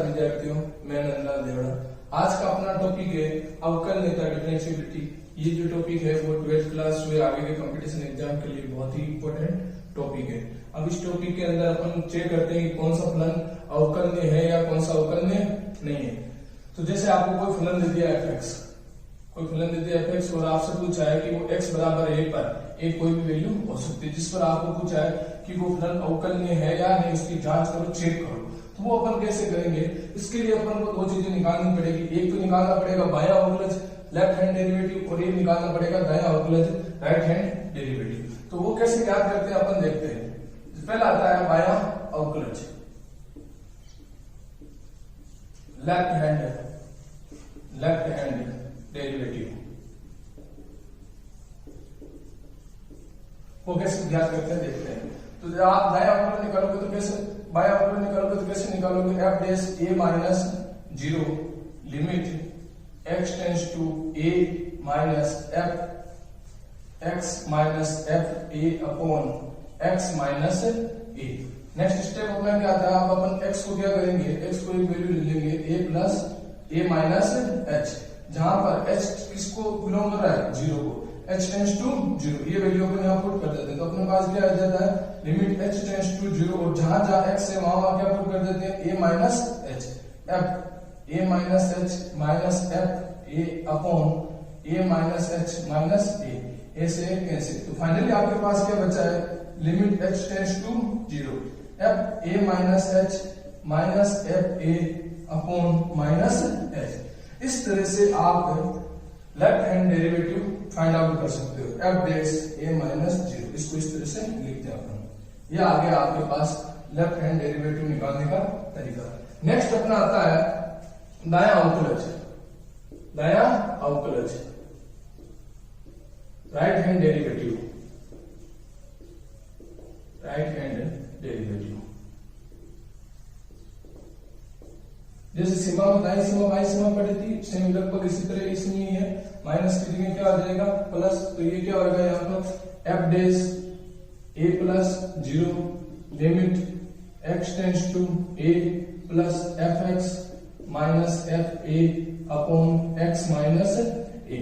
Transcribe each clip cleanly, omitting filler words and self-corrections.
नमस्कार विद्यार्थियों, मैं नंदलाल देवड़ा। आज का अपना टॉपिक है अवकलनीयता डिफरेंशिएबिलिटी। ये जो टॉपिक है वो 12th क्लास हुए आगे के कंपटीशन एग्जाम के लिए बहुत ही इंपॉर्टेंट टॉपिक है। अब इस टॉपिक के अंदर अपन चेक करते हैं कि कौन सा फलन अवकलनीय है या कौन सा अवकलनीय नहीं है। तो जैसे आपको कोई फलन दे दिया f(x), कोई फलन दे दिया f(x) और आपसे पूछा है कि वो x बराबर a पर एक कोई भी वैल्यू हो सकती है, जिस पर आपको पूछा है कि वो फलन अवकलनीय है या नहीं, उसकी जांच करो, चेक करो। तो वो अपन कैसे करेंगे? इसके लिए अपन को दो चीजें निकालनी पड़ेगी। एक तो निकालना पड़ेगा बायां अवकलज लेफ्ट हैंड डेरिवेटिव, और एक निकालना पड़ेगा दायां अवकलज राइट हैंड डेरिवेटिव। तो वो कैसे ज्ञात करते हैं अपन देखते हैं। पहला आता है बायां अवकलज लेफ्ट हैंड डेरिवेटिव। वो कैसे ज्ञात करते हैं देखते हैं। तो जब आप दायां अवकलज निकालोगे तो कैसे, बायां अवकलज निकालोगे तो कैसे निकालोगे? f dash a minus 0 limit x tends to a minus f x minus f a upon x minus a। Next step अपना क्या आता है? आप अपन x को क्या करेंगे? x को एक वैल्यू ले लेंगे a plus a minus h, जहां पर h किसको बिलोंग कर रहा है? 0 को। h टेंड्स टू 0 ये वैल्यू अपन यहाँ पुट कर देते हैं। तो अपने पास क्या आ जाता है? लिमिट h टेंड्स टू 0, और जहां जहां x है वहां क्या पुट कर देते हैं? a minus h f a minus h minus f a upon a minus h minus a, ऐसे कैसे। तो फाइनली आपके पास क्या बचा है? Limit h tends to 0 f a minus h minus f a upon minus h। इस तरह से आप left hand derivative find out कर सकते हो। f डैश a माइनस 0, इसको इस तरह से लिखते हैं अपन। यह आ गया आपके पास लेफ्ट हैंड डेरिवेटिव निकालने का तरीका। नेक्स्ट अपना आता है दायां अवकलज राइट हैंड डेरिवेटिव। जैसे सीमा में दाईं सीमा बाईं सीमा पड़ी थी, सेम लगभग इसी तरह इसमें ही है। माइनस की जगह क्या आ जाएगा? प्लस। तो ये क्या होगा यहाँ पर? f dash a plus 0 limit x tends to a plus fx minus fa upon x minus a।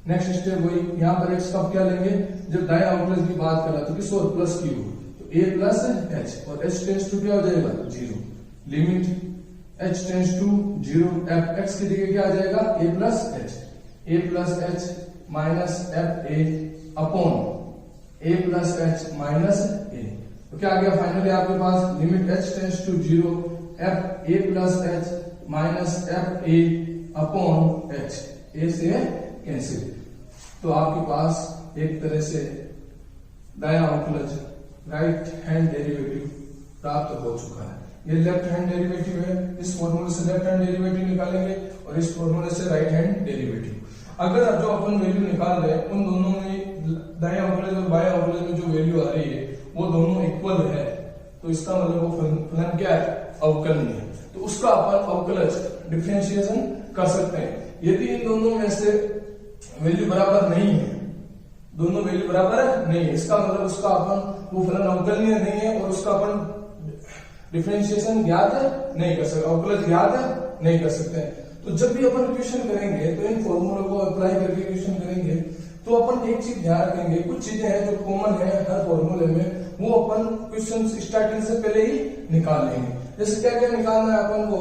Next step वही, यहाँ पर x का क्या लेंगे? जब दायां अवकलज की बात करा तो किस और प्लस की हो, तो a प्लस h, और h टेंड्स टू क्या हो जाएगा? 0 limit h tends to 0 fx की जगह क्या आ जाएगा? a plus h minus f a upon a plus h minus a। तो क्या आ गया फाइनली आपके पास? Limit h tends to 0 f a plus h minus f a upon h, a से कैंसिल। तो आपके पास एक तरह से दायां अवकलज राइट हैंड डेरिवेटिव प्राप्त हो चुका है। ये लेफ्ट हैंड डेरिवेटिव है। इस फॉर्मूले से लेफ्ट हैंड डेरिवेटिव निकालेंगे और इस फॉर्मूले से राइट हैंड डेरिवेटिव। अगर जो अपन वैल्यू निकाल रहे हैं उन दोनों में दायां अवकलज और बायां अवकलज में जो वैल्यू आ रही है वो दोनों इक्वल है, तो इसका मतलब वो फलन क्या है? अवकलनीय है। तो उसका अपन अवकलज डिफरेंशिएशन कर सकते हैं। यदि इन दोनों में से वैल्यू बराबर नहीं है, दोनों वैल्यू बराबर नहीं है, इसका मतलब उसका अपन वो फलन अवकलनीय नहीं है और उसका अपन डिफरेंशिएशन ज्ञात नहीं कर सकते, अवकलज ज्ञात नहीं कर सकते हैं। तो जब भी अपन क्वेश्चन करेंगे तो इन फॉर्मूलों को अप्लाई करके क्वेश्चन करेंगे तो अपन एक चीज ध्यान रखेंगे, कुछ चीजें हैं जो कॉमन है हर फॉर्मूले में, वो अपन क्वेश्चन स्टार्टिंग से पहले ही निकाल लेंगे। जैसे क्या क्या निकालना है अपन को?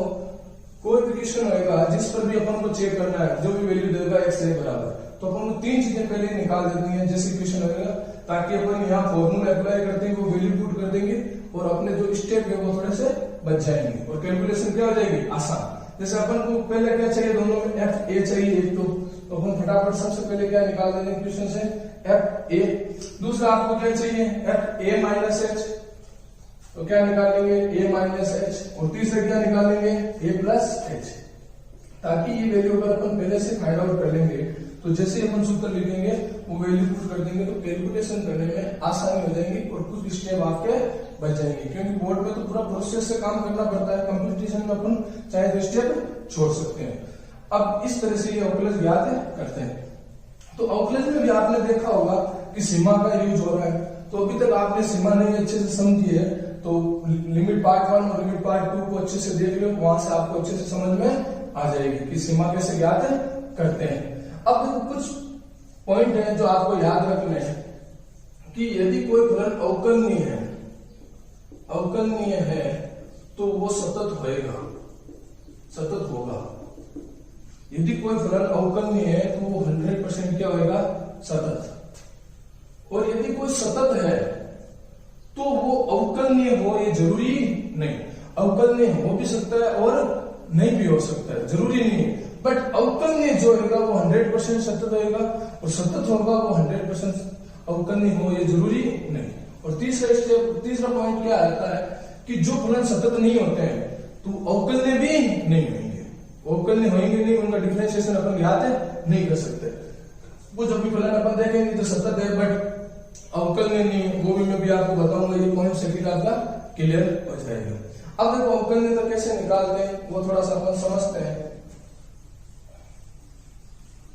कोई भी क्वेश्चन होगा जिस पर भी अपन को चेक करना है, जो भी वैल्यू देगा x से बराबर, तो अपन को तीन चीजें पहले निकाल देनी है जैसे क्वेश्चन होगा, ताकि अपन यहाँ फॉर्मूला अप्लाई करते हैं वो वैल्यू पुट कर देंगे और अपने जो स्टेप है वो थोड़े से बच जाएंगे और कैलकुलेशन क्या हो जाएगी? आसान। जैसे अपन को पहले क्या चाहिए? दोनों में f a चाहिए एक, तो अपन फटाफट सबसे पहले क्या निकाल देंगे क्वेश्चन से? f a। दूसरा आपको क्या चाहिए? f a माइनस h, तो क्या निकालेंगे? a minus h। और तीसरा क्या निकालेंगे? a plus h। ताकि ये वैल्यू अगर अपन पहले से फाइंड आउट कर लेंगे तो जैसे अपन सूत्र लिखेंगे वो वैल्यू पुट कर देंगे तो कैलकुलेशन करने में आसानी हो जाएगी और कुछ स्टेप आपके बच जाएंगे। क्योंकि बोर्ड में तो पूरा प्रोसेस से काम करना पड़ता है, कंपटीशन में अपन चाहे तो स्टेप छोड़ सकते हैं। अब इस तरह से ये अवकलज ज्ञात करते हैं। तो अवकलज में भी आपने देखा होगा कि सीमा का यूज हो रहा है, तो अभी तक आपने सीमा नहीं अच्छे से समझी है तो लिमिट पार्ट 1 और लिमिट पार्ट 2 को अच्छे से देख लो, वहां से आपको अच्छे से समझ में आ जाएगी कि सीमा कैसे ज्ञात करते हैं। अब देखो कुछ पॉइंट है जो आपको याद रखने हैं कि यदि कोई फलन अवकलनीय है तो वो सतत होगा। यदि कोई फलन अवकलनीय है तो वो 100% क्या होगा, सतत। और यदि कोई सतत है तो वो अवकलनीय हो ये जरूरी नहीं। अवकलनीय हो भी सकता है और नहीं भी हो सकता है, जरूरी नहीं है। बट अवकलनीय जो होगा वो 100% सतत होगा और सतत होगा वो 100% अवकलनीय हो ये जरूरी नहीं। और तीसरा पॉइंट क्या आता है कि जो फलन सतत नहीं होते हैं तो अवकलनीय भी नहीं होंगे। अवकलनीय होंगे नहीं, उनका डिफरेंशिएशन अपन ज्ञात नहीं कर सकते। वो जब भी फलन अपन देखेंगे तो सतत है बट अवकलनीय नहीं, वो भी मैं भी आपको बताऊंगा। ये पॉइंट सेकंड आपका क्लियर हो जाएगा। अब देखो अवकलनीय तो कैसे निकालते हैं वो थोड़ा सा अपन समझते हैं।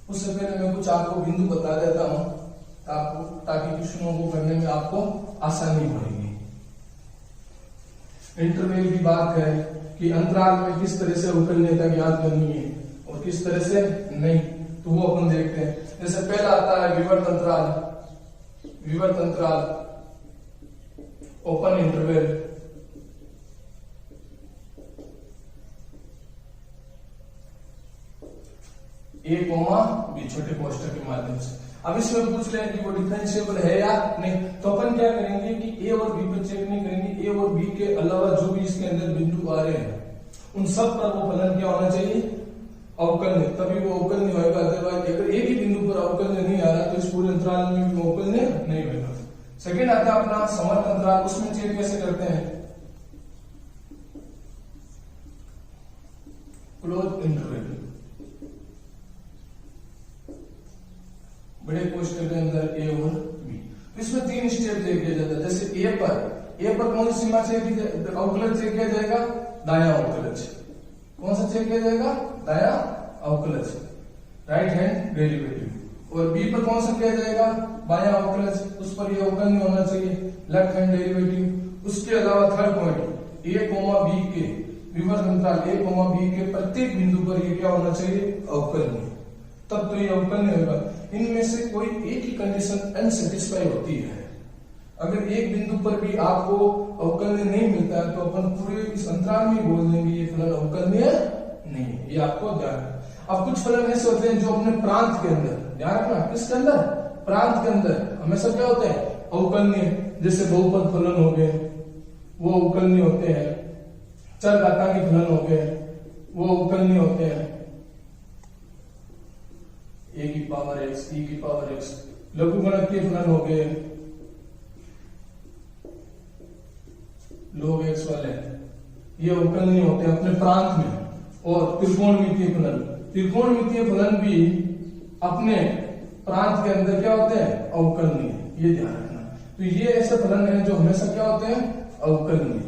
उससे पहले मैं कुछ आपको बिंदु बता देता हूं आपको, ताकि क्वेश्चनों को करने में आपको आसानी होगी। इंटरवल की बात है कि अंतराल में किस तरह से अवकलनीयता ज्ञात करनी है और किस तरह से नहीं, तो वो अपन देखते हैं। जैसे पहला आता है विवर्त अंतराल ओपन इंटरवल, ए कोमा बी छोटे कोष्ठक के माध्यम से। अब इसमें पूछ रहे हैं कि वो डिफरेंशिएबल है या नहीं, तो अपन क्या करेंगे कि ए और बी पर चेक नहीं करेंगे। ए और बी के अलावा जो भी इसके अंदर बिंदु आ रहे हैं उन सब पर वो फलन क्या होना चाहिए, अवकलनीय, तभी वो अवकलनीय होगा। अदरवाइज अगर एक ही बिंदु पर अवकलनीय नहीं आ रहा तो इस पूरे अंतराल में भी अवकलनीय नहीं होगा। सेकेंड आता है अपना समर्थ अंतराल, उसमें चेक कैसे करते हैं, क्लोज इंटरवल, बड़े कोष्ठक के अंदर ए और बी। इसमें 3 स्टेप चेक किया जाता है। जैसे ए पर कौन सी सीमा चेक अवकलज चेक किया जाएगा, दायां अवकलज। कौन सा चेक किया जाएगा, दायां अवकलज, राइट हैंड डेरिवेटिव। और बी पर कौन सा किया जाएगा, बायां अवकलज, उस पर ये अवकलनीय होना चाहिए, लेफ्ट हैंड डेरिवेटिव। उसके अलावा third point a comma b के विवर्त अंतराल ए कोमा बी के प्रत्येक बिंदु पर ये क्या होना चाहिए, अवकलनीय, तब तो ये अवकलनीय होगा। इनमें से कोई एक ही कंडीशन अनसेटिस्फाई होती है। अगर एक बिंदु पर भी आपको अवकलनीय नहीं मिलता है तो अपन पूरे इस अंतराल में बोल देंगे ये फलन अवकलनीय नहीं है, ये आपको ध्यान रखना। अब कुछ फलन ऐसे होते हैं जो अपने प्रांत के अंदर, ध्यान रखना, किसके अंदर, प्रांत के अंदर हमेशा क्या होते हैं, अवकलनीय। जैसे बहुपद फलन हो गए वो अवकलनीय होते हैं, चरघातांकी फलन हो गए वो अवकलनीय होते हैं, ए की पावर एक्स, ई की पावर एक्स, लघुगणकीय फलन हो गए, log x वाले, ये अवकलनीय होते हैं अपने प्रांत में। और त्रिकोणमितीय फलन भी अपने प्रांत के अंदर क्या होते हैं, अवकलनीय, ये ध्यान रखना। तो ये ऐसे फलन है जो हमेशा क्या होते हैं, अवकलनीय।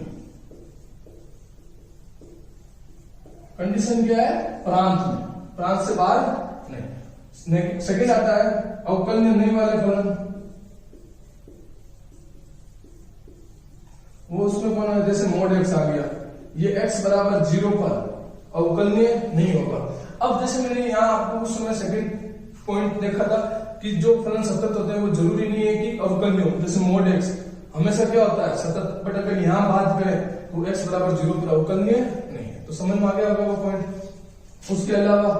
कंडीशन क्या है, प्रांत में, प्रांत से बाहर नहीं। सेकंड आता है अवकलनीय नहीं वाले फलन, वो उसमें कौन है, जैसे mod x आ गया, ये x बराबर 0 पर अवकलनीय नहीं होगा। अब जैसे मैंने यहाँ आपको उस समय सेकंड पॉइंट देखा था कि जो फलन सतत होते हैं वो जरूरी नहीं है कि अवकलनीय हो। जैसे mod x हमेशा क्या होता है, सतत, बट अगर यहाँ बात करें तो x बराबर 0 पर अवकलनीय नहीं है। तो समझ में आ गया होगा वो पॉइंट। उसके अलावा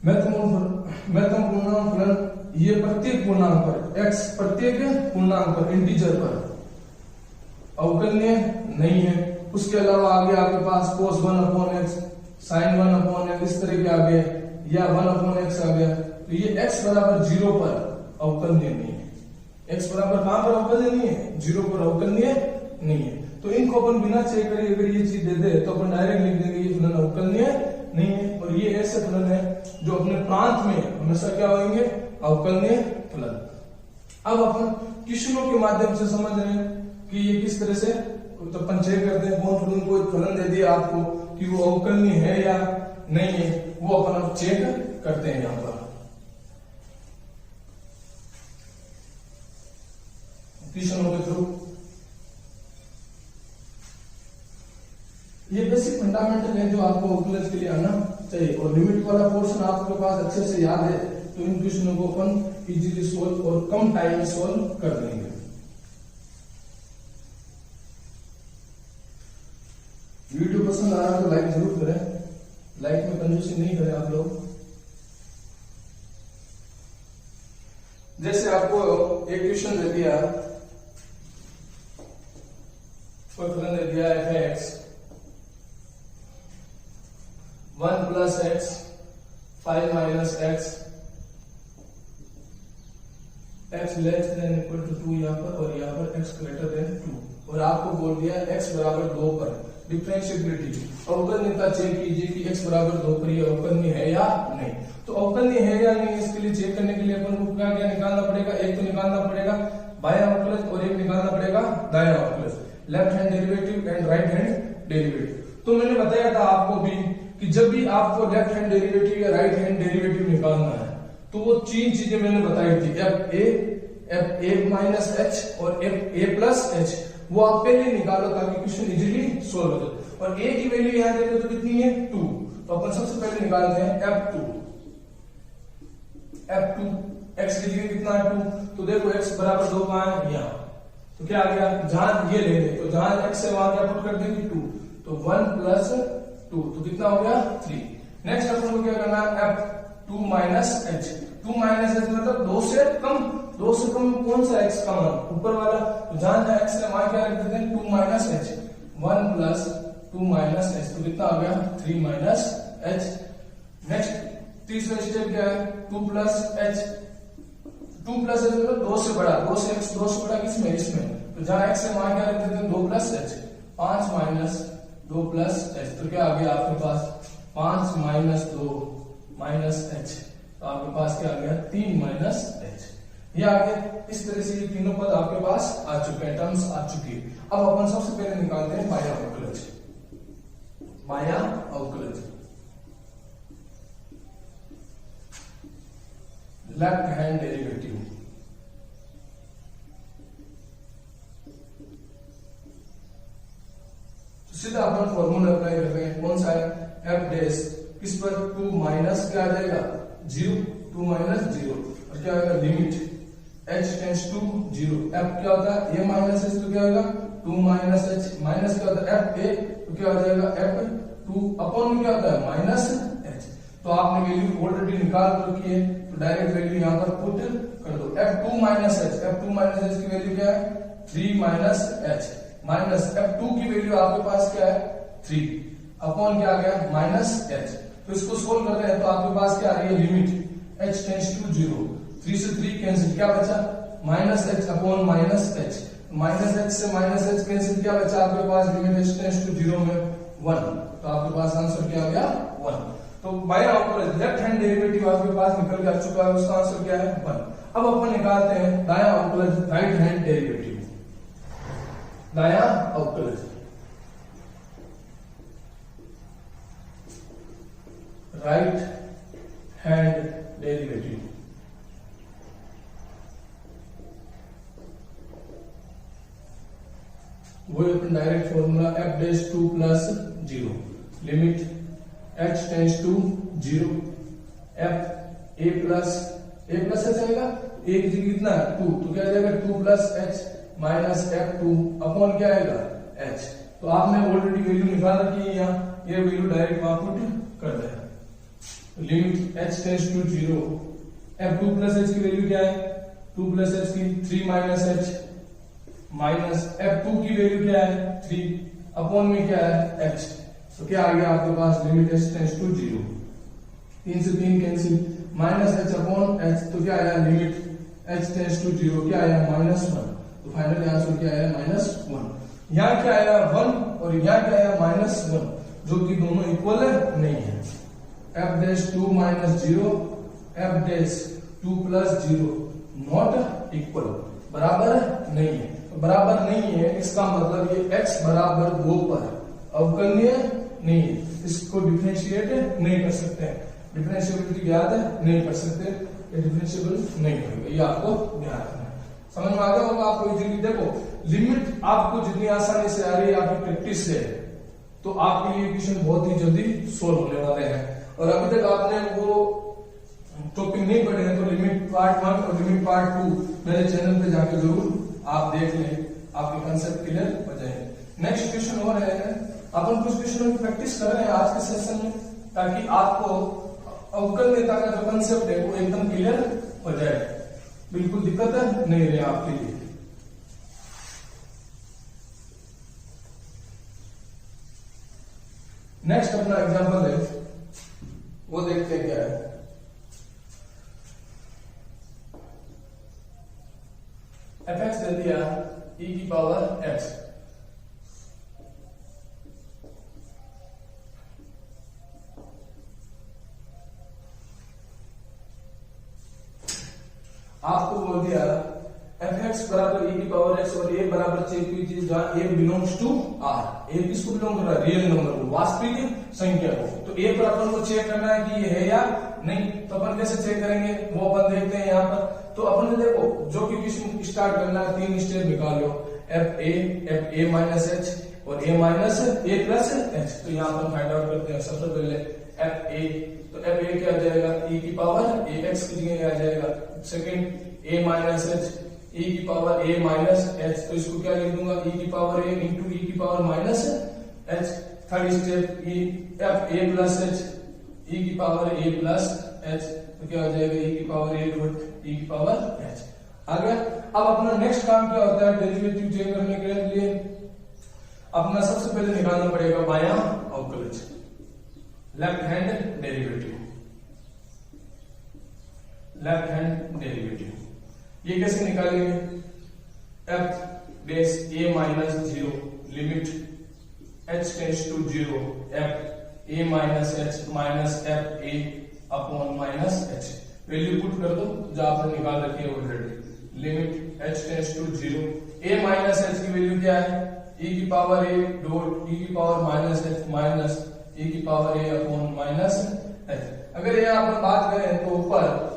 महत्वपूर्ण पूर्णांक फलन, ये प्रत्येक पूर्णांक पर x, प्रत्येक पूर्णांक पर, इंटीजर पर अवकलनीय नहीं है। उसके अलावा आगे आपके पास cos 1/x, sin 1/x, इस तरह के आगे, या 1/x आ गया, तो ये x बराबर 0 पर अवकलनीय नहीं है। x बराबर कहां पर अवकलनीय नहीं है, 0 पर अवकलनीय नहीं है। तो इनको अपन बिना चेक करे अगर ये चीज दे दे तो अपन डायरेक्ट लिख देंगे ये फलन अवकलनीय नहीं है। और ये ऐसे फलन है जो अपने प्रांत में हमेशा क्या होंगे, अवकलनीय फलन। अब अपन क्वेश्चनों के माध्यम से समझ रहे हैं कि ये किस तरह से, तो अपन चेक करते हैं कौन फलन, कोई फलन दे दिया आपको कि वो अवकलनीय है या नहीं है, वो अपन अब चेक करते हैं। यहां पर क्वेश्चनों के थ्रू ये बेसिक फंडामेंटल है जो आपको अवकलज के लिए आना चाहिए। और लिमिट वाला पोर्शन आपके पास अच्छे से याद है तो इन क्वेश्चनों को अपन इजीली सोल्व और कम टाइम में सोल्व कर देंगे। वीडियो पसंद आया तो लाइक जरूर करें, लाइक में कंजूसी नहीं करें आप लोग। जैसे आपको एक क्वेश्चन दे दिया, कोई फलन दे दिया f(x) 1 + x 5 - x x < 2 यहाँ पर और यहाँ पर x > 2 और आपको बोल दिया x = 2 पर डिफरेंशिएबिलिटी अवकलनीयता चेक कीजिए कि x = 2 पर ये अवकलनीय है या नहीं। तो अवकलनीय है या नहीं इसके लिए चेक करने के लिए अपन को क्या क्या निकालना पड़ेगा, एक तो निकालना पड़ेगा बायां अवकलज और एक निकालना पड़ेगा दायां अवकलज, left hand derivative and right hand derivative. तो मैंने बताया था आपको भी कि जब भी आपको लेफ्ट हैंड डेरिवेटिव या राइट हैंड डेरिवेटिव निकालना है तो वो तीन चीजें मैंने बताई थी, fa h और fa h, वो आप पहले निकालो ताकि क्वेश्चन इजीली सोल्व हो जाए। और a की वैल्यू यहां देखो तो कितनी है 2, तो अपन सबसे पहले निकालते हैं f2 x की जगह कितना है 2, तो देखो x = 2 कहां है यहाँ, तो क्या आ गया जहां ये लेंगे तो जहां x से वहां क्या पुट कर देंगे 2, तो 1 + 2 तो कितना हो गया 3। नेक्स्ट अपन को क्या करना है f2 - h, 2 - h मतलब 2 से कम कौन सा x कम है ऊपर वाला, तो जहां x से वहां क्या रख देते हैं 2 - h, 1 + 2 - h तो कितना आ गया 3 - h। नेक्स्ट तीसरा स्टेप क्या है 2 + h, 2 + h मतलब 2 से बड़ा, 2 से x 2 से बड़ा किसमें इसमें, तो जहां x से वहां क्या रख देते हैं 2 + h, 5 - 2 + h तो क्या आ गया आपके पास 5 - 2 - h, तो आपके पास क्या आ गया 3 - h। ये आ गया। इस तरह से ये तीनों पद आपके पास आ चुके हैं, टर्म्स आ चुकी है। अब अपन सबसे पहले निकालते हैं बायां अवकलज, बायां अवकलज लेफ्ट हैंड डेरिवेटिव। तो सीधा अपन फॉर्मूला अप्लाई कर रहे हैं, कौन सा है f' किस पर 2 माइनस क्या आ जाएगा 0, 2 - 0 और क्या आएगा limit h tends to 0, f क्या होता है a - h तो क्या होगा 2 - h, माइनस क्या होता है fa तो क्या हो जाएगा f2 अपॉन में क्या होता है -h। तो आपने वैल्यू ऑलरेडी निकाल रखी है तो डायरेक्ट वैल्यू यहां पर पुट कर दो, f2 - h की वैल्यू क्या है 3 - h माइनस f2 की वैल्यू आपके पास क्या है 3 अपॉन क्या आ गया -h। तो इसको सोल्व कर रहे हैं तो आपके पास क्या आ रही है लिमिट h टेंड्स टू 0, 3 से 3 कैंसिल, क्या बचा -h अपॉन -h, -h से -h कैंसिल, क्या बचा आपके पास लिमिट h टेंड्स टू 0 में 1, तो आपके पास आंसर क्या आ गया 1। तो बायां अवकलज लेफ्ट हैंड डेरिवेटिव आपके पास निकल के आ चुका है, उसका आंसर क्या है 1। अब अपन निकालते हैं दायां अवकलज राइट हैंड डेरिवेटिव, दायां अवकलज राइट हैंड डेरिवेटिव। वो अपन direct formula f'2 + 0 limit h tends to 0, f a plus h आएगा, एक जगह कितना है 2 तो क्या जाएगा 2 + h माइनस f2 अपॉन क्या आएगा h। तो आपने ऑलरेडी वैल्यू निकाल रखी है यहाँ, ये वैल्यू डायरेक्ट वहां पुट कर दे। Limit h tends to 0, f2 + h की वैल्यू क्या है 2 + h की 3 - h माइनस f2 की वैल्यू क्या है 3 अपॉन में क्या है h। तो क्या आ गया आपके पास लिमिट h टेंड्स टू 0, 3 से 3 कैंसिल, -h अपॉन h तो क्या आया लिमिट h टेंड्स टू 0 क्या आया -1, तो फाइनली आंसर क्या आया -1। यहाँ क्या आया 1 और यहाँ क्या आया -1, जो कि दोनों इक्वल नहीं है। f'2 - 0 f'2 + 0 नॉट इक्वल, बराबर नहीं है। तो बराबर नहीं है इसका मतलब ये x = 2 पर अवकलनीय नहीं है, इसको डिफरेंशिएट नहीं कर सकते हैं, डिफरेंशिएबिलिटी ज्ञात है नहीं कर सकते, ये डिफरेंशिएबल नहीं होगा, ये आपको ध्यान रखना है। समझ में आ गया होगा आपको इजीली। देखो लिमिट आपको जितनी आसानी से आ रही है आपकी प्रैक्टिस से, तो आपके लिए क्वेश्चन बहुत ही जल्दी सोल्व होने वाले हैं। और अभी तक आपने वो टॉपिक नहीं पढ़े हैं तो लिमिट पार्ट 1 और लिमिट पार्ट 2 मेरे चैनल पे जाकर जरूर आप देख लें, आपके कंसेप्ट क्लियर हो जाएंगे। नेक्स्ट क्वेश्चन और है, अपन कुछ क्वेश्चनों की प्रैक्टिस कर रहे हैं आज के सेशन में, ताकि आपको अवकलनीयता का जो कंसेप्ट है वो एकदम क्लियर हो जाए, बिल्कुल दिक्कत नहीं रहे आपके लिए। नेक्स्ट अपना एग्जांपल है, वो देखते हैं क्या है। fx दे दिया e की पावर x, आपको बोल दिया fx बराबर e की पावर x और a बराबर चीज जहां a belongs to r। a किसको बिलोंग कर रहा है? रियल नंबर को, वास्तविक संख्या को। तो a पर अपन को चेक करना है कि ये है या नहीं। तो अपन कैसे चेक करेंगे वो अपन देखते हैं यहाँ पर। तो अपन ने देखो जो कि क्वेश्चन स्टार्ट करना है, 3 स्टेप निकालो, fa माइनस h और a minus a plus h। तो यहाँ पर फाइंड आउट करते हैं। सबसे पहले fa, तो fa क्या आ जाएगा? e की पावर ax की जगह आ जाएगा। Second a minus h, e की पावर a माइनस h, तो इसको क्या लिख दूंगा? e की पावर a इंटू e की power minus h। Third step fa plus h, e की पावर a प्लस h, तो क्या हो जाएगा? e की पावर a डॉट e की पावर h आ गया। अब अपना नेक्स्ट काम क्या होता है? डेरिवेटिव चेक करने के लिए अपना सबसे पहले निकालना पड़ेगा बायां अवकलज, left hand derivative. Left hand derivative ये कैसे निकालेंगे? f dash a minus 0 limit h tends to 0 f a minus h minus f a upon minus h। Value put कर दो जो आपने निकाल रखी है already. Limit h tends to 0, a minus h की वैल्यू क्या है? e की पावर a डॉट e की power minus h minus e की power a upon minus h। अगर ये आप बात करें तो ऊपर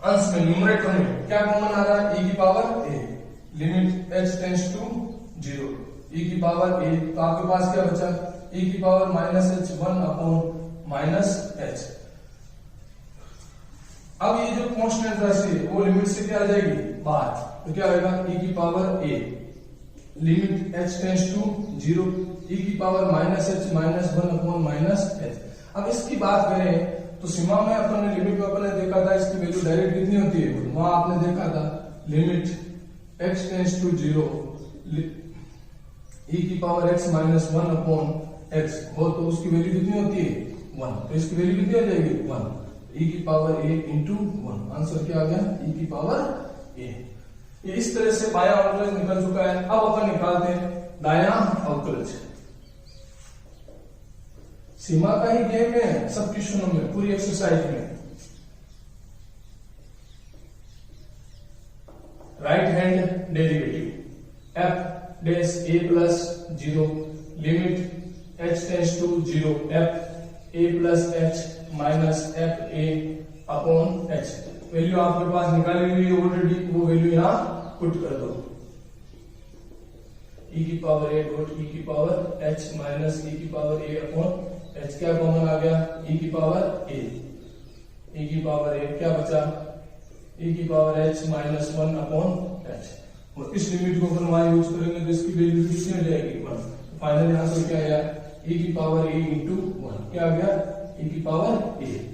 अंश में न्यूमरेटर में क्या कॉमन आ रहा है? e की power a। Limit h tends to 0 e की पावर a, तो आपके पास क्या बचा? e की power minus h 1 upon minus h। अब ये जो कांस्टेंट राशि है वो लिमिट से क्या आ जाएगी? बाहर। तो क्या होगा? e की power a limit h tends to 0 e की power minus h minus 1 upon minus h। अब इसकी बात करें तो सीमा में अपन ने लिमिट में अपन ने देखा था इसकी वैल्यू डायरेक्ट कितनी होती है? वहां आपने देखा था limit x tends to 0 e की power x minus 1 upon x हो तो उसकी वैल्यू कितनी होती है? 1। तो इसकी वैल्यू कितनी हो जाएगी? 1। e की पावर a इंटू 1। आंसर क्या आ गया? e की पावर a। ये इस तरह से बायां अवकलज निकल चुका है। अब अपन निकालते हैं दायां अवकलज। सीमा का ही गेम है सब क्वेश्चनों में, पूरी एक्सरसाइज में। Right hand derivative f dash a plus 0 limit h tends to 0 f a plus h minus f a upon h। Value आपके पास निकाली हुई है ऑलरेडी, वो वैल्यू यहां पुट कर दो। e की पावर a डॉट e की पावर h माइनस e की पावर a अपॉन h। क्या कॉमन आ गया? e की पावर a, e की पावर a क्या बचा? e की power h minus 1 upon h। और इस लिमिट को अपन वहां यूज करेंगे तो इसकी वैल्यू कितनी हो जाएगी? 1। फाइनल यहां से क्या आया? e की पावर a इंटू 1 क्या आ गया? e की पावर a।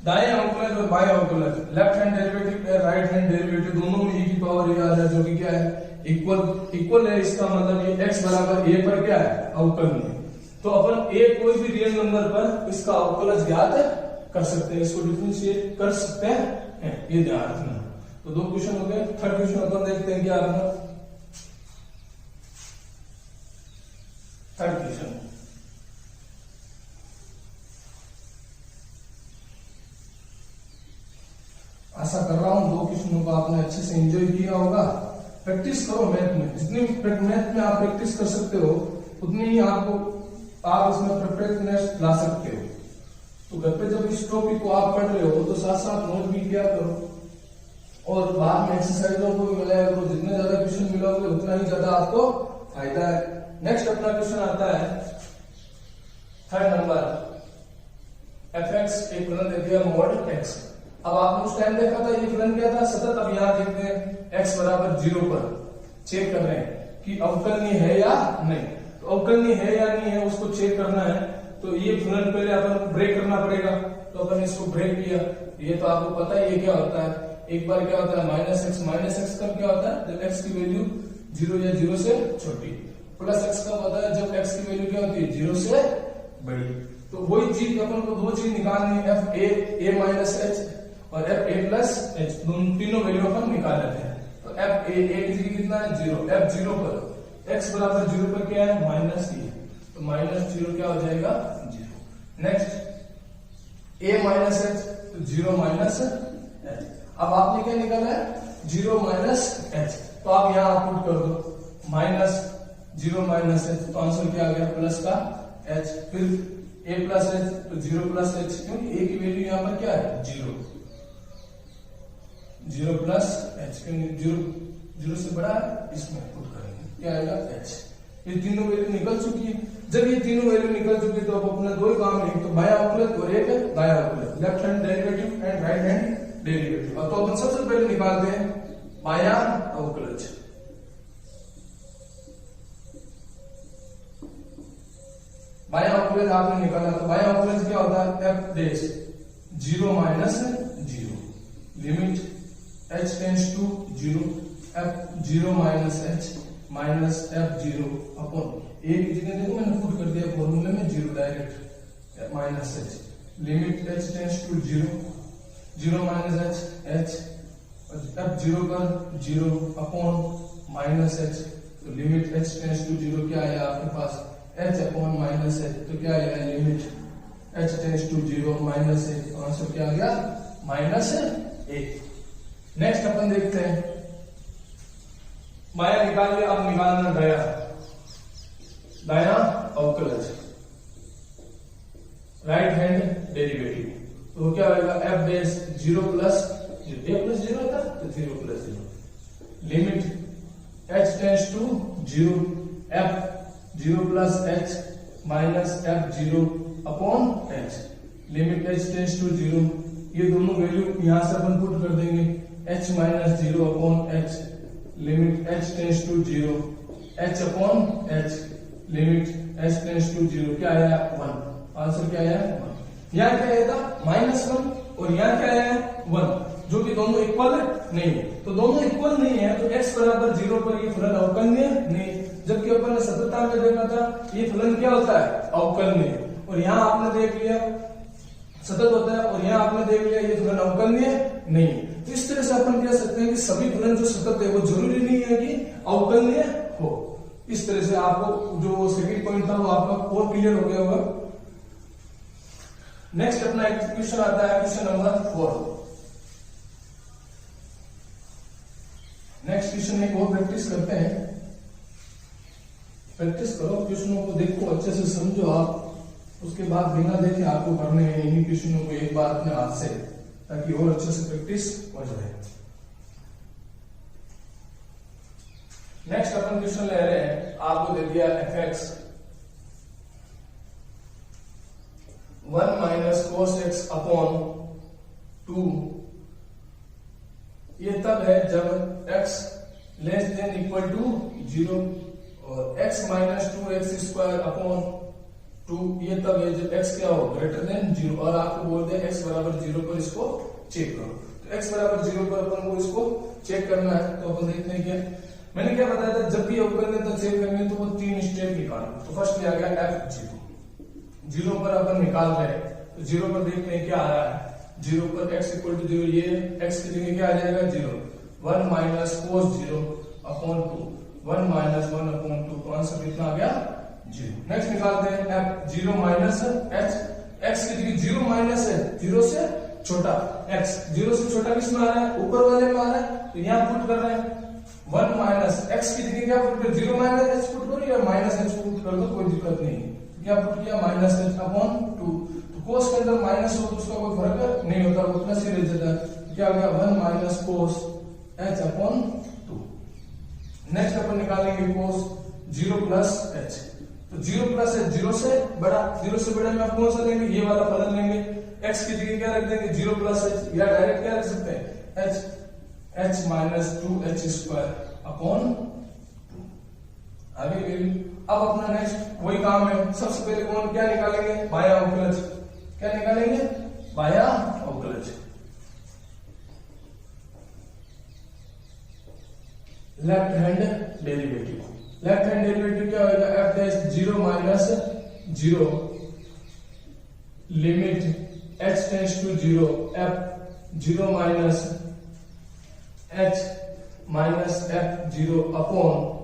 दाएं अवकलज और बाएं अवकलज, लेफ्ट हैंड डेरिवेटिव और राइट हैंड डेरिवेटिव दोनों में e की पावर a आ रहा है, जो कि क्या है? इक्वल है। इसका मतलब ये x बराबर a पर क्या है? अवकलनीय। तो अपन a कोई भी रियल नंबर पर इसका अवकलज ज्ञात कर सकते हैं, इसको डिफरेंशिएट कर सकते हैं, ये ध्यान रखना। तो 2 क्वेश्चन हो गए। थर्ड क्वेश्चन अपन देखते हैं क्या रहा। थर्ड क्वेश्चन आशा कर रहा हूं 2 क्वेश्चनों को आपने अच्छे से एंजॉय किया होगा। प्रैक्टिस करो मैथ में, जितनी मैथ में आप प्रैक्टिस कर सकते हो उतनी ही आप उसमें परफेक्टनेस ला सकते हो। तो घर पे जब इस टॉपिक को आप पढ़ रहे हो तो साथ साथ नोट भी किया करो और बाद में एक्सरसाइजों को भी मिलाया करो। जितने ज्यादा क्वेश्चन मिलोगे उतना ही ज्यादा आपको फायदा है। नेक्स्ट अपना क्वेश्चन आता है थर्ड नंबर एफ एक्स एक फलन दे दिया मॉड एक्स। अब आपने उस टाइम देखा था ये फलन क्या था, सतत। अब यहाँ देखते हैं एक्स बराबर 0 पर चेक कर रहे हैं कि अवकलनीय है या नहीं। तो अवकलनीय है या नहीं है उसको चेक करना है, तो ये फलन पहले अपन ब्रेक करना पड़ेगा। तो अपन इसको ब्रेक किया, ये तो आपको पता है ये क्या होता है। एक बार क्या होता है माइनस एक्स कब क्या होता है, जब एक्स की वैल्यू 0 या 0 से छोटी। प्लस एक्स कब होता है, जब एक्स की वैल्यू क्या होती है 0 से बड़ी। तो वही चीज अपन को दो चीज निकालनी है, एफ ए माइनस एच और एफ ए प्लस एच, तीनों वैल्यू अपन निकाल लेते हैं। तो एफ ए की जगह कितना है 0, एफ 0 पर एक्स बराबर 0 पर क्या है माइनस ही है, तो माइनस 0 क्या हो जाएगा 0। नेक्स्ट ए माइनस एच, तो 0 माइनस एच। अब आपने क्या निकाला है 0 माइनस एच, तो आप यहां पुट कर दो माइनस 0 माइनस एच, तो आंसर क्या आ गया प्लस का एच। फिर ए प्लस एच, तो 0 प्लस एच, क्योंकि ए की वैल्यू यहां पर क्या है 0, 0 प्लस एच, क्योंकि 0 से बड़ा है, इसमें पुट करेंगे क्या आएगा एच। ये तीनों वैल्यू निकल चुकी है। जब ये तीनों वैल्यू निकल चुकी है तो अब अपना दो ही काम है, तो बायां अवकलज और एक दायां अवकलज, left hand derivative and right hand derivative. अब तो अपन सबसे पहले निकालते हैं बायां अवकलज। बायां अवकलज आपने निकाला, तो बायां अवकलज क्या होता है F dash 0 minus 0, limit h tends to 0, f 0 minus h minus f 0 upon a की जगह देखो मैंने पुट कर दिया फॉर्मूले में 0 direct, minus h, limit h tends to 0, 0 minus h f 0 पर 0 अपॉन माइनस h, तो लिमिट h टेंड्स टू 0 क्या आया आपके पास h अपॉन माइनस h, तो क्या आया limit h tends to 0 minus h, answer क्या आ गया माइनस 1। नेक्स्ट अपन देखते हैं बायां निकाल लिया, अब निकालना दायां अवकलज, राइट हैंड डेरिवेटिव। तो क्या होगा F dash 0 plus 0, A plus 0 था तो 0 plus 0, limit h tends to 0, f 0 plus h minus f 0 upon h, limit h tends to 0। ये दोनों वैल्यू यहां से अपन पुट कर देंगे h minus 0 upon h, limit h tends to 0, h upon h, limit h tends to 0 क्या आया 1, answer क्या आया 1। यहाँ क्या आया था -1 और यहाँ क्या आया 1, जो कि दोनों इक्वल नहीं है। तो दोनों इक्वल नहीं है तो x बराबर 0 पर ये फलन अवकलनीय नहीं, जबकि अपन ने सततता में देखा था ये फलन क्या होता है अवकलनीय, और यहाँ आपने देख लिया सतत होता है और यहाँ आपने देख लिया ये फलन अवकलनीय नहीं है। तो इस तरह से अपन कह सकते हैं कि सभी फलन जो सतत है वो जरूरी नहीं है कि अवकलनीय हो। इस तरह से आपको जो सेकंड पॉइंट था वो आपका और क्लियर हो गया होगा। नेक्स्ट अपना एक क्वेश्चन आता है, क्वेश्चन नंबर 4। नेक्स्ट क्वेश्चन एक और प्रैक्टिस करते हैं, प्रैक्टिस करो, क्वेश्चनों को देखो अच्छे से समझो आप, उसके बाद बिना देखे आपको करने हैं इन्हीं क्वेश्चनों को एक बार अपने हाथ से, ताकि और अच्छे से प्रैक्टिस हो जाए। नेक्स्ट अपन क्वेश्चन ले रहे हैं, आपको दे दिया F X 1 minus cos X upon 2, ये तब है जब x less than equal to 0 और x minus 2x square upon 2, ये तब है जब x क्या हो ग्रेटर देन 0, और आपको बोल दे x बराबर 0 पर इसको चेक करो। तो x बराबर 0 पर अपन को इसको चेक करना है। तो अपन देखते हैं क्या मैंने क्या बताया था, जब भी अवकलनीयता चेक करनी तो वो 3 स्टेप निकालो। तो फर्स्ट आ गया f 0 पर अपन निकाल रहे हैं, तो 0 पर देखते हैं क्या आ रहा है। 0 पर x इक्वल टू 0, ये x की जगह क्या आ जाएगा 0, 1 माइनस कोस 0 अपॉन 2, 1 माइनस 1 अपॉन 2, तो आंसर कितना आ गया 0। नेक्स्ट निकालते हैं f 0 माइनस h, x की जगह 0 माइनस है 0 से छोटा, x 0 से छोटा किस में आ रहा है ऊपर वाले में आ रहा है, तो यहाँ पुट कर रहे हैं 1 माइनस x की जगह क्या पुट कर 0 माइनस h पुट करो या माइनस h पुट कर दो, कोई दिक्कत नहीं है। क्या पुट किया माइनस h अपॉन 2, कोस के अंदर माइनस हो तो उसका कोई फर्क नहीं होता, वो प्लस ही रह जाता है। क्या हो गया 1 minus cos h upon 2। Next अपन निकालेंगे कोस 0 प्लस h, तो 0 प्लस एच 0 से बड़ा, 0 से बड़ा में आप कौन सा लेंगे, ये वाला फलन लेंगे। x की जगह क्या रख देंगे 0 प्लस एच, या डायरेक्ट क्या रख सकते हैं h minus 2h square upon 2 आगे वैल्यू। अब अपना नेक्स्ट वही काम है, सबसे पहले कौन क्या निकालेंगे, बायां अवकलज। क्या निकालेंगे, बायां अवकलज। Left hand derivative, left hand derivative क्या होगा, f dash 0 minus 0 limit h tends to 0 f 0 minus h minus f 0 upon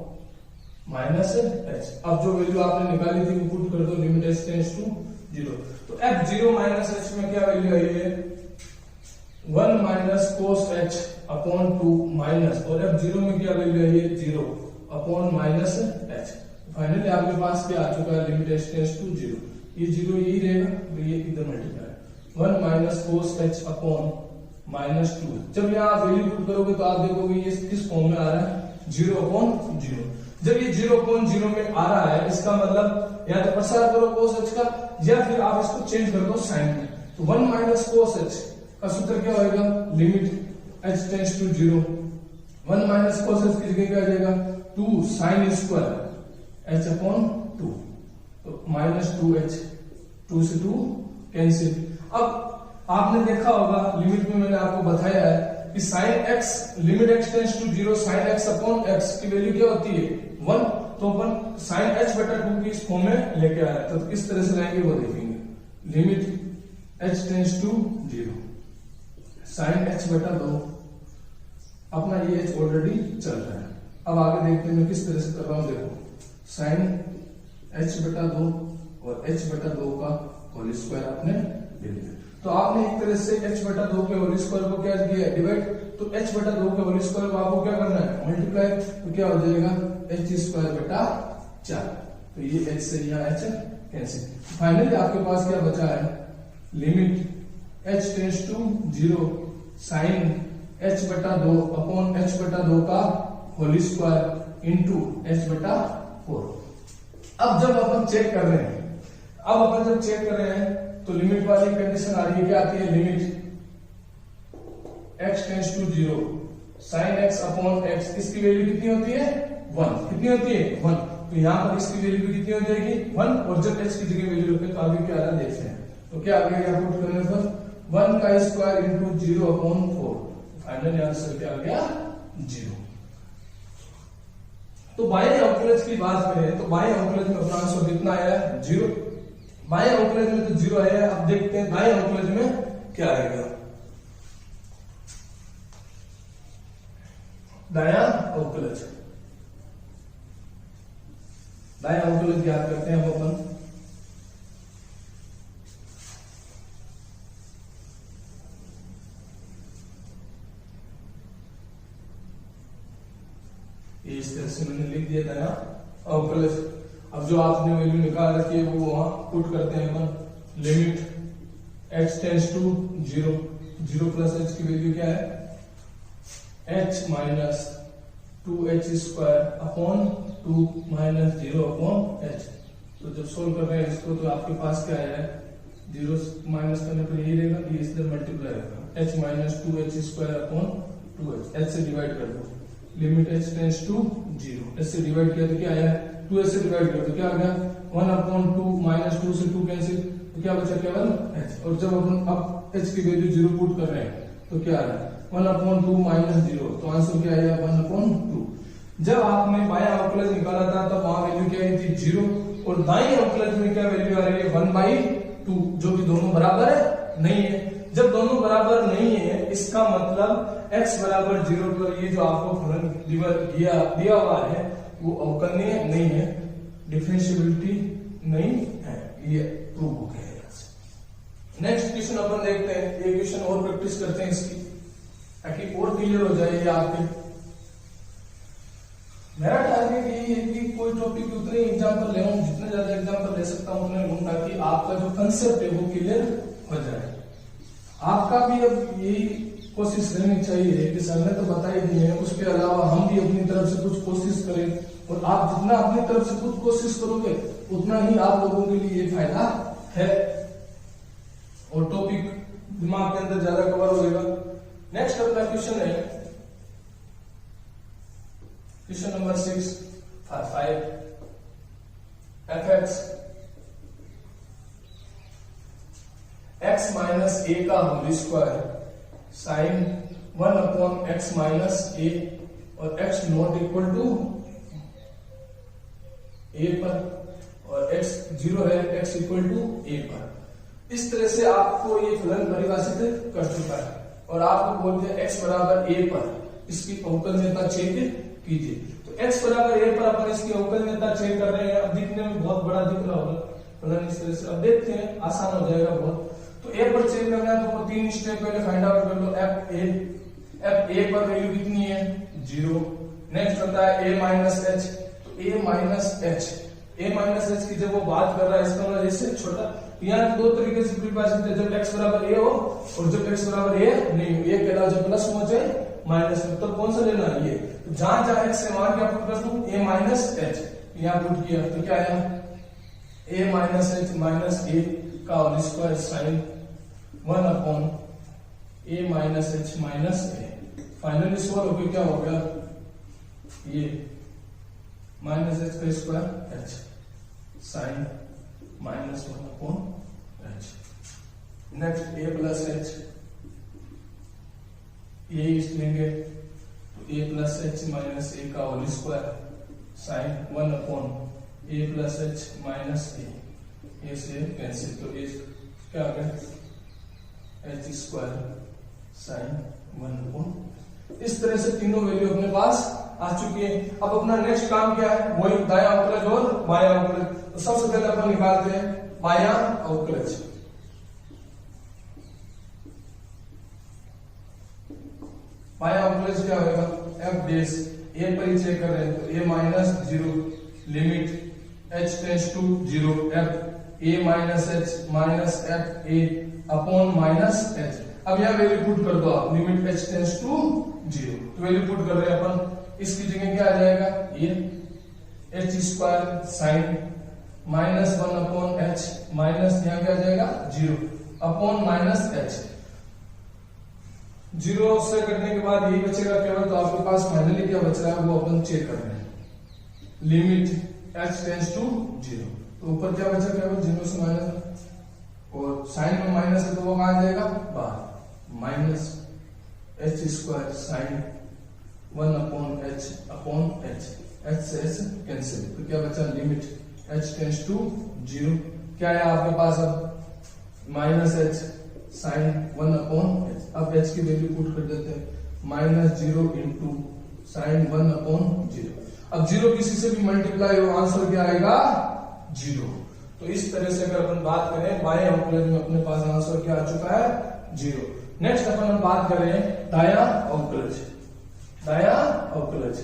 minus h। अब जो वैल्यू आपने निकाली थी वो पुट कर दो, लिमिट h टेंड्स टू 0। तो f 0 माइनस h में क्या वैल्यू आई है, 1 minus cos h upon 2 minus, और f 0 में क्या वैल्यू आई है 0 अपॉन माइनस h। फाइनली आपके पास क्या आ चुका है, लिमिट h टेंड्स टू 0, ये 0 यही रहेगा, तो ये इधर multiply 1 minus cos h upon minus 2। जब यहाँ आप वैल्यू पुट करोगे तो आप देखोगे ये किस फॉर्म में आ रहा है, 0 अपॉन 0। जब ये 0 अपॉन 0 में आ रहा है, इसका मतलब या तो प्रसार करो कोस h का, या फिर आप इसको चेंज कर दो साइन में। तो 1 माइनस कोस h का सूत्र क्या होगा, limit h tends to 0, 1 minus cos h की जगह क्या आ जाएगा 2 साइन स्क्वायर h अपॉन 2, तो माइनस 2h, 2 से 2 कैंसिल। अब आपने देखा होगा लिमिट में मैंने आपको बताया है कि sine x, limit x tends to 0 sine x upon x की वैल्यू क्या होती है 1, तो अपन साइन h बटा 2 की इस फॉर्म में लेके आया, तो किस तरह से लाएंगे वो देखेंगे। Limit h tends to 0 sine h बटा 2, अपना ये h ऑलरेडी चल रहा है। अब आगे देखते हैं मैं किस तरह से कर रहा हूं, देखो साइन h बटा 2 और h बटा 2 का होल स्क्वायर आपने ले लिया। तो आपने एक तरह से h बटा 2 के होल स्क्वायर को क्या किया, डिवाइड। तो h बटा 2 के होल स्क्वायर को आपको क्या करना है, मल्टीप्लाई। तो क्या हो जाएगा h स्क्वायर बटा 4, तो ये h से यहाँ h कैंसिल। फाइनली आपके पास क्या बचा है, limit h tends to 0 sine h बटा 2 अपॉन h बटा 2 का होल स्क्वायर इंटू h बटा 4। अब जब अपन चेक कर रहे हैं, अब अपन जब चेक कर रहे हैं तो लिमिट वाली कंडीशन आ रही है, क्या आती है, limit x tends to 0 sine x upon x, इसकी वैल्यू कितनी होती है 1, कितनी होती है 1। तो यहाँ पर इसकी वैल्यू कितनी हो जाएगी 1, और जब h की जगह वैल्यू रखें तो आगे क्या आ रहा है देखते हैं। तो क्या आगे यहाँ पुट करने पर 1 का square into 0 upon 4, final answer क्या आ गया 0। तो बाएं अवकलज की बात करें तो बाएं अवकलज में अपना आंसर कितना आया 0, बाएं अवकलज में तो 0 आया। अब देखते हैं दाएं अवकलज में क्या आएगा। दायां अवकलज, दायां अवकलज ज्ञात करते हैं हम अपन। इस तरह से मैंने लिख दिया दायां अवकलज। अब जो आपने वैल्यू निकाल रखी है वो वहां पुट करते हैं अपन। Limit h tends to 0, 0 plus h की वैल्यू क्या है h minus 2h square upon 2 minus 0 upon h। तो जब सोल्व कर रहे हैं इसको तो आपके पास क्या आया है, 0 माइनस करने पर यही रहेगा, ये इस तरह मल्टीप्लाई होगा h minus 2h square upon 2h, h से डिवाइड कर दो। Limit h tends to 0, h से डिवाइड किया तो क्या आया 2h से डिवाइड किया तो क्या आ गया 1 अपॉन 2 माइनस 2 से 2 कैंसिल, तो क्या बचा केवल h। और जब अपन अब h की वैल्यू 0 पुट कर रहे हैं तो क्या आ रहा है 1 अपॉन 2 माइनस 0, तो आंसर क्या आएगा 1 अपॉन 2। जब आपने बायां अवकलज निकाला था तब वहां वैल्यू क्या आई थी 0, और दाएं अवकलज में क्या वैल्यू आ रही है 1/2, जो कि दोनों बराबर नहीं है। जब दोनों बराबर नहीं है इसका मतलब x बराबर 0 पर ये जो आपको फलन दिया हुआ है वो अवकलनीय नहीं है, डिफरेंशिएबिलिटी नहीं है, ये प्रूव हो गया है। नेक्स्ट क्वेश्चन अपन देखते हैं, ये क्वेश्चन और प्रैक्टिस करते हैं इसकी ताकि और क्लियर हो जाए ये आपके। मेरा टारगेट यही है कि कोई टॉपिक उतने एग्जाम्पल ले लूं, जितने ज्यादा एग्जाम्पल ले सकता हूं उतने लूं, ताकि आपका जो कंसेप्ट है वो क्लियर हो जाए। आपका भी अब यही कोशिश करनी चाहिए कि सर ने तो बता ही दिए हैं, उसके अलावा हम भी अपनी तरफ से कुछ कोशिश करें। और आप जितना अपनी तरफ से कुछ कोशिश करोगे उतना ही आप लोगों के लिए फायदा है और टॉपिक दिमाग के अंदर ज्यादा कवर होगा। नेक्स्ट अपना क्वेश्चन है question number 6 5 fx x minus A का whole square sine 1 upon X minus A और x not equal to A पर और x 0 है, x इक्वल टू ए पर। इस तरह से आपको ये फलन परिभाषित कर चुका है और आपको बोलते हैं x बराबर a पर इसकी अवकलनीयता चेक कीजिए। तो x बराबर a पर अपन इसकी अवकलनीयता चेक कर रहे हैं। अब दिखने में बहुत बड़ा दिख रहा होगा फलन इस तरह से। अब देखते हैं, आसान हो जाएगा बहुत। तो a पर चेक करना है तो 3 स्टेप पहले फाइंड आउट कर लो। f a पर वैल्यू कितनी है 0। नेक्स्ट होता है a माइनस h, तो a माइनस h की जब वो बात कर रहा है इसका मतलब जैसे छोटा, यहाँ दो तरीके से परिभाषित है, जब x बराबर a हो और जब x बराबर a नहीं हो। a के अलावा जब प्लस हो जाए माइनस में, तो कौन सा लेना है ये। तो जहां जहां x से मान क्या पुट कर दूं a माइनस h, यहाँ पुट किया तो क्या आया a minus h minus a का whole square sine 1 upon a minus h minus a। Finally solve होकर क्या हो गया ये माइनस h का square h sine minus 1 upon h। Next a plus h, ये लेंगे तो a plus h minus a का whole square sine 1 upon a plus h minus a से कैंसिल, तो a क्या आ गया h स्क्वायर साइन 1 अपॉन। इस तरह से तीनों वैल्यू अपने पास आ चुकी है। अब अपना नेक्स्ट काम क्या है, वही दायां अवकलज और बायां अवकलज। तो सबसे पहले अपन निकालते हैं बायां अवकलज। बायां अवकलज क्या होगा f डेश a पर ही चेक कर रहे हैं तो a minus 0 limit h tends to 0 f a minus h minus f a upon minus h। अब यहाँ वैल्यू पुट कर दो आप, लिमिट h टेंस टू 0, तो वैल्यू पुट कर रहे हैं अपन। इसकी जगह क्या आ जाएगा ये h square sign minus 1 upon h minus यहाँ क्या आ जाएगा 0 अपॉन माइनस h। 0 से करने के बाद यही बचेगा केवल, तो आपके पास फाइनली क्या बच रहा है वो अपन चेक कर रहे हैं। लिमिट h टेंस टू 0, तो ऊपर क्या बचा केवल 0 से माइनस, और साइन में माइनस है तो वो कहां जाएगा बाहर, minus h square sine 1 upon h h से h कैंसिल, तो क्या बचा लिमिट h टेंस टू 0। क्या है आपके पास अब minus h sine 1 upon h। अब h की वैल्यू पुट कर देते हैं माइनस 0 इंटू साइन 1 अपॉन 0। अब 0 किसी से भी मल्टीप्लाई हो आंसर क्या आएगा 0। तो इस तरह से अगर अपन बात करें बाएं अवकलज में अपने पास आंसर क्या आ चुका है 0। नेक्स्ट अपन हम बात कर रहे हैं दायां अवकलज। दायां अवकलज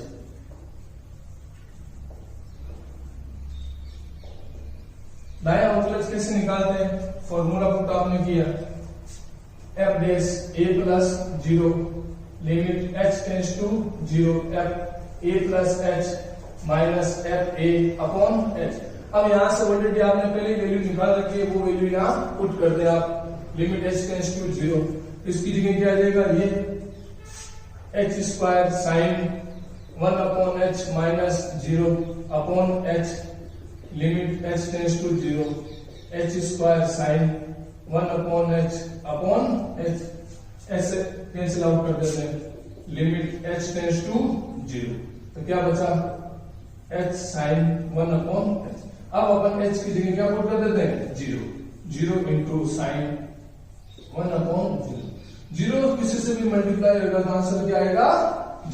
दायां अवकलज कैसे निकालते हैं, फॉर्मूला पुट आपने किया f dash a plus 0 limit h tends to 0 f a plus h minus f a upon h। अब यहां से ऑलरेडी आपने पहले वैल्यू निकाल रखी है, वो वैल्यू यहां पुट कर दे आप, लिमिट h टेंस टू 0। इसकी जगह क्या आ जाएगा ये h square sine 1 upon h minus 0 upon h limit h tends to 0 h square sine 1 upon h upon h। ऐसे कैंसिल आउट कर देते हैं, लिमिट h टेंस टू 0, तो क्या बचा h साइन 1 अपॉन h। अब अपन h की जगह क्या पुट कर देते हैं 0 इंटू साइन 1 अपॉन 0 किसी से भी मल्टीप्लाई होगा तो आंसर क्या आएगा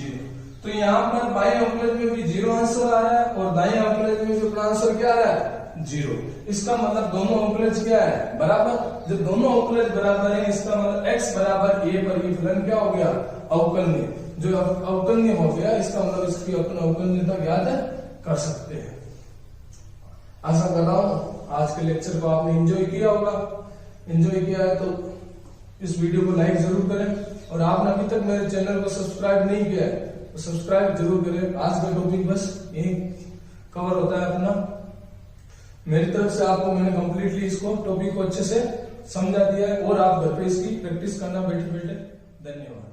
0। तो यहाँ पर बाएं अवकलज में भी 0 आंसर आ रहा है और दाएं अवकलज में भी अपना आंसर क्या आ रहा है 0। इसका मतलब दोनों अवकलज क्या है बराबर। जब दोनों अवकलज बराबर है इसका मतलब x बराबर a पर ये फलन क्या हो गया अवकलनीय। जो अवकलनीय हो गया इसका मतलब इसकी अपन अवकलनीयता ज्ञात कर सकते हैं। आशा कर रहा हूं आज के लेक्चर को आपने एंजॉय किया होगा। एंजॉय किया है तो इस वीडियो को लाइक जरूर करें। और आपने अभी तक मेरे चैनल को सब्सक्राइब नहीं किया है तो सब्सक्राइब जरूर करें। आज का टॉपिक बस यही कवर होता है अपना। मेरी तरफ से आपको मैंने कंप्लीटली इसको टॉपिक को अच्छे से समझा दिया है और आप घर पे इसकी प्रैक्टिस करना बैठे बैठे। धन्यवाद।